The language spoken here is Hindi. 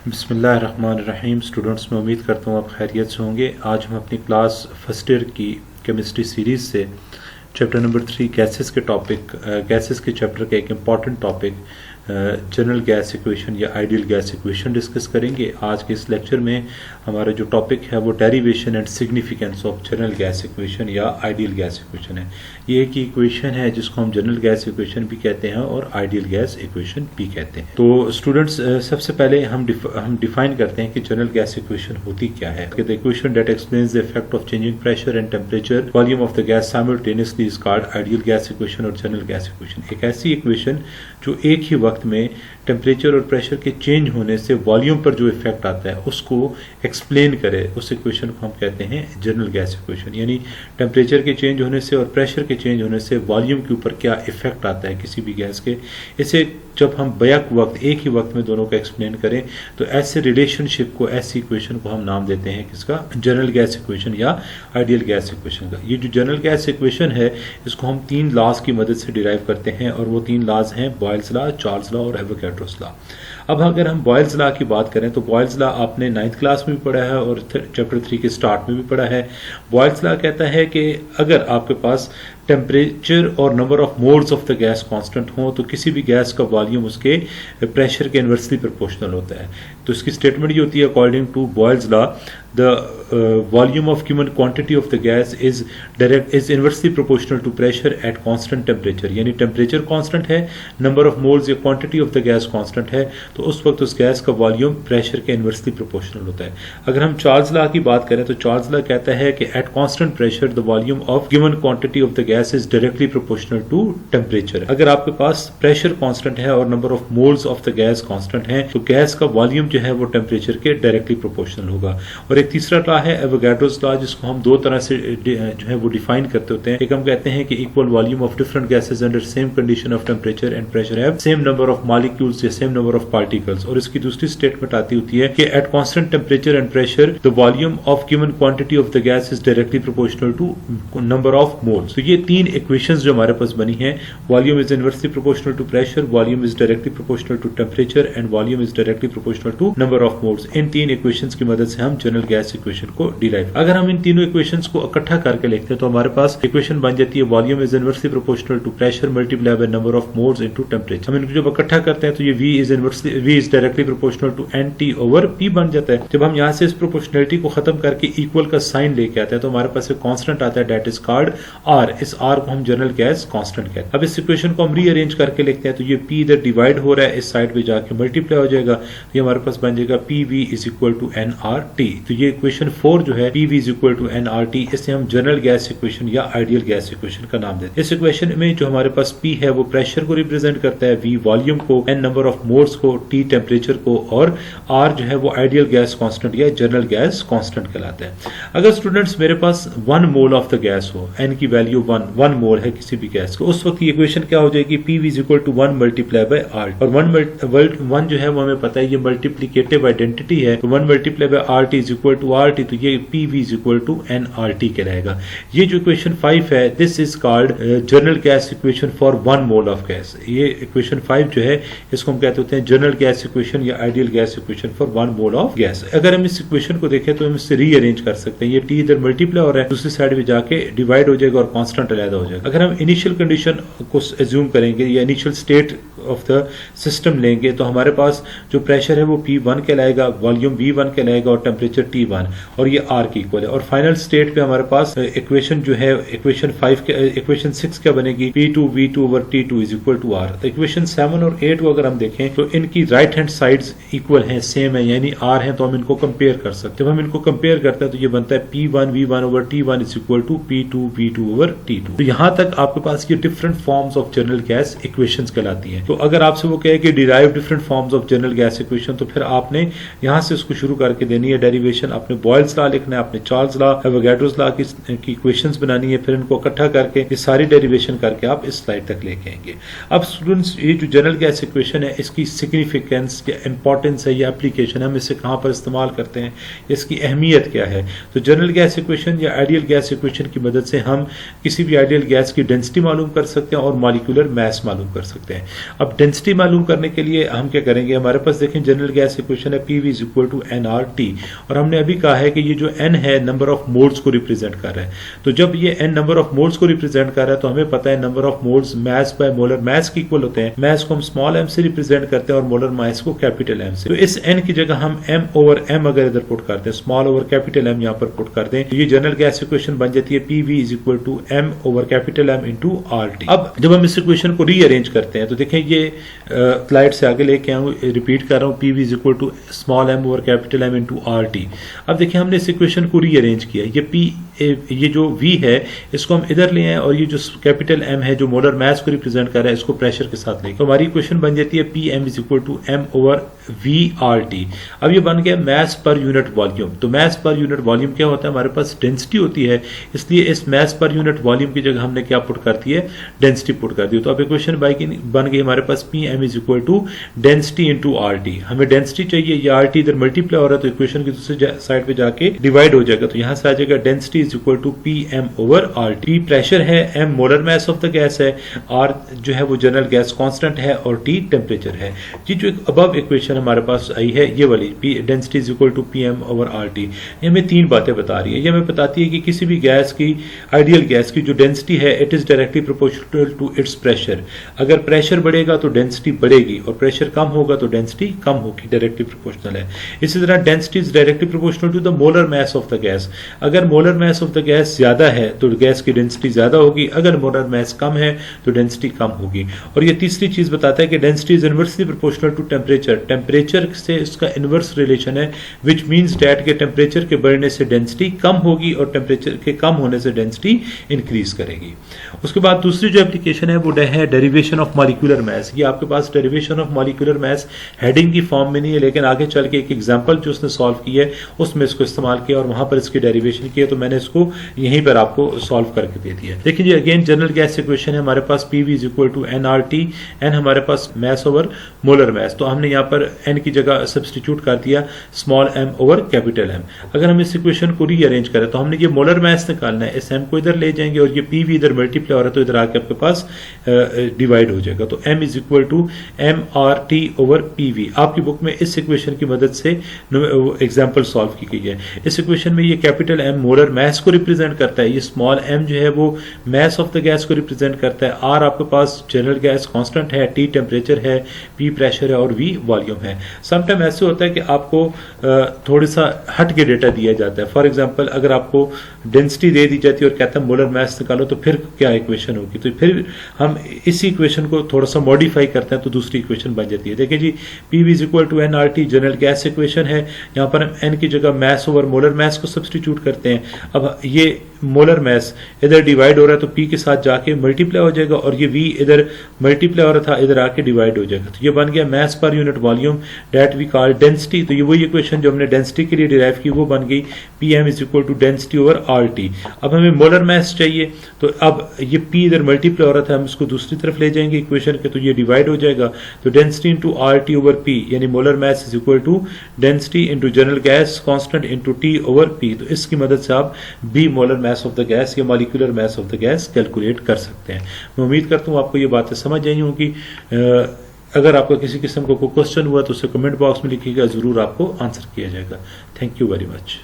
बिस्मिल्लाहिर्रहमानिर्रहीम। स्टूडेंट्स, मैं उम्मीद करता हूँ आप खैरियत से होंगे। आज हम अपनी क्लास फर्स्ट ईयर की केमिस्ट्री सीरीज़ से चैप्टर नंबर 3 गैसेस के चैप्टर का एक important topic general gas equation या आइडियल गैस इक्वेशन डिस्कस करेंगे। आज के इस लेक्चर में हमारा जो टॉपिक है वो derivation and significance of general gas equation या आइडियल गैस इक्वेशन है। ये एक इक्वेशन है जिसको हम जनरल गैस इक्वेशन भी कहते हैं और आइडियल गैस इक्वेशन भी कहते हैं। तो स्टूडेंट्स, सबसे पहले हम डिफाइन करते हैं कि जनरल गैस इक्वेशन होती क्या है। The equation that explains the effect of changing pressure and temperature volume of the gas simultaneously is called ideal gas equation और जनरल गैस इक्वेशन। एक ऐसी इक्वेशन जो एक ही वक्त में टेम्परेचर और प्रेशर के चेंज होने से वॉल्यूम पर जो इफेक्ट आता है उसको एक्सप्लेन करे, उस इक्वेशन को हम कहते हैं जनरल गैस इक्वेशन। यानी टेम्परेचर के चेंज होने से और प्रेशर के चेंज होने से वॉल्यूम के ऊपर क्या इफेक्ट आता है किसी भी गैस के, इसे जब हम बैक वक्त एक ही वक्त में दोनों का एक्सप्लेन करें तो ऐसे रिलेशनशिप को, ऐसी इक्वेशन को हम नाम देते हैं किसका, जनरल गैस इक्वेशन या आइडियल गैस इक्वेशन का। ये जो जनरल गैस इक्वेशन है इसको हम 3 लॉज की मदद से डिराइव करते हैं और वो 3 लॉज हैं बॉयल्स लॉ, चार्ल्स लॉ और एवोगैड्रोस लॉ। अब अगर हम बॉयल्स लॉ की बात करें तो बॉयल्स लॉ आपने 9th क्लास में भी पढ़ा है और चैप्टर 3 के स्टार्ट में भी पढ़ा है। बॉयल्स लॉ कहता है कि अगर आपके पास टेम्परेचर और number of moles of the gas constant हो तो किसी भी गैस का वॉल्यूम उसके प्रेशर के इन्वर्सली प्रोपोर्शनल होता है। तो इसकी स्टेटमेंट ये होती है, according to Boyle's law the volume of given quantity of the gas is inversely proportional to pressure at constant temperature. यानी टेम्परेचर कांस्टेंट है, नंबर ऑफ मोल्स या quantity of the gas constant है, तो उस वक्त उस गैस का वॉल्यूम प्रेशर के इन्वर्सली प्रोपोर्शनल होता है। अगर हम चार्ल्स लॉ की बात करें तो चार्ल्स लॉ कहता है कि at constant pressure the volume of given quantity of the gas is directly proportional to temperature. अगर आपके पास प्रेशर कांस्टेंट है और number of moles of the gas constant है तो गैस का वॉल्यूम जो है वो टेम्परेचर के डायरेक्टली प्रोपोर्शनल होगा। और एक तीसरा लॉ है एवोगैड्रोस लॉ, जिसको हम 2 तरह से जो है वो डिफाइन करते होते हैं। एक हम कहते हैं कि equal volume of different gases under same condition of temperature and pressure have same number of molecules या सेम नंबर ऑफ पार्टिकल्स। और इसकी दूसरी स्टेटमेंट आती होती है कि at constant temperature and pressure the volume of given quantity of the gas is directly proportional to number of moles. तो ये 3 इक्वेशंस जो हमारे पास बनी है, volume is inversely proportional to pressure, volume is directly proportional to temperature and volume is directly proportional to number of moles. इन 3 इक्वेशंस की मदद से हम जनरल गैस इक्वेशन को डिराइव। अगर हम इन तीनों इक्वेशंस को इकट्ठा करके लिखते हैं तो हमारे पास इक्वेशन बन जाती है volume is inversely proportional to pressure multiply by number of moles into temperature. हम इनको जब इकट्ठा करते हैं तो ये V is directly proportional to NT over P बन जाता है। जब हम यहाँ से इस प्रोपोर्शनलिटी को खत्म करके इक्वल का साइन लेके आते हैं तो हमारे पास एक कांस्टेंट आता है दैट इज कॉल्ड R। इस R को हम जनरल गैस कांस्टेंट कहते हैं। अब इस इक्वेशन को हम रीअरेंज करके लिखते हैं तो ये P इधर डिवाइड हो रहा है, इस साइड पे जाके मल्टीप्लाई हो जाएगा तो ये हमारे पास बन जाएगा PV is equal to nRT। तो ये इक्वेशन 4 जो है PV is equal to nRT, इसे हम जनरल गैस इक्वेशन या आइडियल गैस इक्वेशन का नाम देते हैं। इस इक्वेशन में जो हमारे पास P है वो प्रेशर को रिप्रेजेंट करता है, V वॉल्यूम को, N नंबर ऑफ मोल्स को, T टेम्परेचर को और R जो है वो आइडियल गैस कांस्टेंट या जनरल गैस कांस्टेंट कहलाता है। अगर स्टूडेंट्स मेरे पास 1 मोल ऑफ द गैस हो, N की वैल्यू 1 मोल है किसी भी गैस को, उस वक्त की इक्वेशन क्या हो जाएगी, PV is equal to 1 multiply by R। और 1 जो है वो हमें पता है ये मल्टीप्लिकेटिव आइडेंटिटी है, तो 1 multiply by RT is equal to RT, तो ये PV is equal to nRT कहलाएगा। ये जो इक्वेशन 5 है this is called general gas equation for 1 mole of gas. ये इक्वेशन 5 जो है इसको हम कहते होते हैं जनरल गैस इक्वेशन या ideal gas equation for 1 mole of gas. अगर हम इस इक्वेशन को देखें तो हम इससे रीअरेंज कर सकते हैं, ये T इधर मल्टीप्लाई हो रहा है, दूसरी साइड पे जाके डिवाइड हो जाएगा और कांस्टेंट अलग हो जाएगा। अगर हम इनिशियल कंडीशन को एज्यूम करेंगे या initial state of the system लेंगे तो हमारे पास जो प्रेशर है वो P1 कहलाएगा, वॉल्यूम V1 कहलाएगा और टेम्परेचर T1 और ये R की इक्वल है। और फाइनल स्टेट पे हमारे पास इक्वेशन जो है इक्वेशन 6 क्या बनेगी, P2 V2 over T2 is equal to R। तो इक्वेशन 7 और 8 को अगर हम देखें तो इनकी राइट हैंड साइड्स इक्वल हैं, सेम है, यानी R है, तो हम इनको कंपेयर कर सकते हैं। जब हम इनको कंपेयर करते हैं तो ये बनता है P1 V1 over T1 is equal to P2 V2 over T2। तो यहां तक आपके पास ये different forms of general gas equations कहलाती हैं। तो अगर आपसे वो कहे कि derive different forms of general gas equation तो फिर आपने यहां से उसको शुरू करके देनी है डेरिवेशन। आपने बॉयल्स लॉ लिखना है, आपने चार्ल्स लॉ, एवोगैड्रोस लॉ की इक्वेशंस बनानी है, फिर इनको इकट्ठा करके ये सारी डेरिवेशन करके आप इस स्लाइड तक लेके आएंगे। अब स्टूडेंट्स, ये जो जनरल गैस इक्वेशन है इसकी सिग्निफिकेंस या इंपॉर्टेंस है या एप्लीकेशन, हम इसे कहां पर इस्तेमाल करते हैं, इसकी अहमियत क्या है। तो जनरल गैस इक्वेशन या आइडियल गैस इक्वेशन की मदद से हम किसी भी आइडियल गैस की डेंसिटी मालूम कर सकते हैं और मॉलिक्यूलर मास मालूम कर सकते हैं। अब डेंसिटी मालूम करने के लिए हम क्या करेंगे, हमारे पास देखें जनरल गैस इक्वेशन है PV is equal to nRT, और हमने अभी कहा है कि ये जो n है नंबर ऑफ मोल्स को रिप्रेजेंट कर रहा है। तो जब ये n नंबर ऑफ मोल्स को रिप्रेजेंट कर रहा है तो हमें पता है number of moles mass by molar mass के इक्वल होते हैं। मास को हम स्मॉल m से रिप्रेजेंट करते हैं और मोलर मास को कैपिटल M से। तो इस n की जगह हम m ओवर m अगर इधर पुट करते हैं, स्मॉल ओवर कैपिटल M यहाँ पर पुट कर दें, तो ये जनरल गैस इक्वेशन बन जाती है PV is equal to m over capital M into RT। अब जब हम इस इक्वेशन को रीअरेंज करते हैं तो देखें ये स्लाइड से आगे लेके आऊँ, रिपीट कर रहा हूँ, PV is equal to small m over capital M into RT। अब देखिए हमने इस इक्वेशन को रीअरेंज किया, ये जो V है इसको हम इधर ले आए और ये जो कैपिटल M है जो मोलर मास को रिप्रेजेंट कर रहा है इसको प्रेशर के साथ लेके, तो हमारी इक्वेशन बन जाती है PM is equal to M over VRT। अब ये बन गया मास पर यूनिट वॉल्यूम। तो मास पर यूनिट वॉल्यूम क्या होता है, हमारे पास डेंसिटी होती है, इसलिए इस मास पर यूनिट वॉल्यूम की जगह हमने क्या पुट कर दी है, डेंसिटी पुट कर दी। तो अब इक्वेशन बन गई हमारे पास PM is equal to density into RT। हमें डेंसिटी चाहिए, ये RT इधर मल्टीप्लाई हो रहा है तो इक्वेशन की दूसरी साइड पे जाके डिवाइड हो जाएगा, तो यहां से आ जाएगा density is equal to PM over RT। P pressure है, M molar mass of the gas है, R जो है वो जनरल गैस कांस्टेंट है और T टेम्परेचर है। जी जो अबव इक्वेशन हमारे पास आई है ये वाली density is equal to PM over RT, ये हमें तीन बातें बता रही है। ये हमें बताती है कि किसी भी गैस की, आइडियल गैस की जो डेंसिटी है it is directly proportional to its pressure. अगर प्रेशर बढ़ेगा तो डेंसिटी बढ़ेगी और प्रेशर कम होगा तो डेंसिटी कम होगी, डायरेक्टली प्रोपोर्शनल है। इसी तरह density is directly proportional to the molar mass of the gas. अगर molar mass of the gas ज्यादा है तो गैस की डेंसिटी ज्यादा होगी, अगर मोलर मास कम है तो डेंसिटी कम होगी। और ये तीसरी चीज बताता है कि density is inversely proportional to temperature. Temperature से इसका इनवर्स रिलेशन है, विच मींस दैट के टेम्परेचर के बढ़ने से डेंसिटी कम होगी और टेम्परेचर के कम होने से डेंसिटी इंक्रीज करेगी। उसके बाद दूसरी जो एप्लीकेशन है वो है डेरिवेशन ऑफ मॉलिक्यूलर मास। ये आपके पास derivation of molecular mass heading की फॉर्म में नहीं है, लेकिन आगे चल के एक एग्जांपल जो उसने सॉल्व की है उसमें इसको इस्तेमाल किया और वहां पर इसकी डेरिवेशन की है, तो मैंने इसको यहीं पर आपको सॉल्व करके दे दिया। देखिए जी अगेन जनरल गैस इक्वेशन है हमारे पास PV is equal to nRT, n हमारे पास मास ओवर मोलर मास, तो हमने यहाँ पर n की जगह सब्स्टिट्यूट कर दिया small m over capital M। अगर हम इस इक्वेशन को रीअरेंज करें तो हमने ये मोलर मास निकालना है, इस m को इधर ले जाएंगे और ये PV इधर मल्टीप्लाई हो रहा है तो इधर आके आपके पास डिवाइड हो जाएगा, तो m is equal to mRT over PV। आपकी बुक में इस इक्वेशन की मदद से एग्जाम्पल सॉल्व की गई है। इस इक्वेशन में ये कैपिटल M मोलर मास को रिप्रेजेंट करता है, ये स्मॉल m जो है वो मास ऑफ द गैस को रिप्रेजेंट करता है, R आपके पास जनरल गैस कांस्टेंट है, T टेम्परेचर है, P प्रेशर है और V वॉल्यूम है। समटाइम ऐसे होता है कि आपको थोड़ा सा हट के डेटा दिया जाता है। फॉर एग्जांपल अगर आपको डेंसिटी दे दी जाती है और कहता है मोलर मास निकालो तो फिर क्या इक्वेशन होगी, तो फिर हम इसी इक्वेशन को थोड़ा सा मॉडिफाई करते हैं तो दूसरी इक्वेशन बन जाती है। देखिए जी PV is equal to nRT general gas equation है, यहाँ पर हम n की जगह मास ओवर मोलर मास को सब्स्टिट्यूट करते हैं। अब ये मोलर मास इधर डिवाइड हो रहा है तो P के साथ जाके मल्टीप्लाई हो जाएगा और ये V इधर मल्टीप्लाई हो रहा था इधर आके डिवाइड हो जाएगा, तो ये बन गया mass per unit volume that we call density. तो ये वही इक्वेशन जो हमने डेंसिटी के लिए डिराइव की वो बन गई PM is equal to density over RT। अब हमें मोलर मास चाहिए तो अब ये P इधर मल्टीप्लाई हो रहा था, हम इसको दूसरी तरफ ले जाएंगे इक्वेशन के तो ये डिवाइड हो जाएगा, तो density into RT over P यानी molar mass is equal to density into general gas constant into T over P। तो इसकी मदद से आप B molar mass of the gas या molecular mass of the gas calculate कर सकते हैं। मैं उम्मीद करता हूँ आपको ये बातें समझ आई होंगी। अगर आपका किसी किस्म का कोई क्वेश्चन हुआ तो उसे कमेंट बॉक्स में लिखिएगा, जरूर आपको आंसर किया जाएगा। Thank you very much.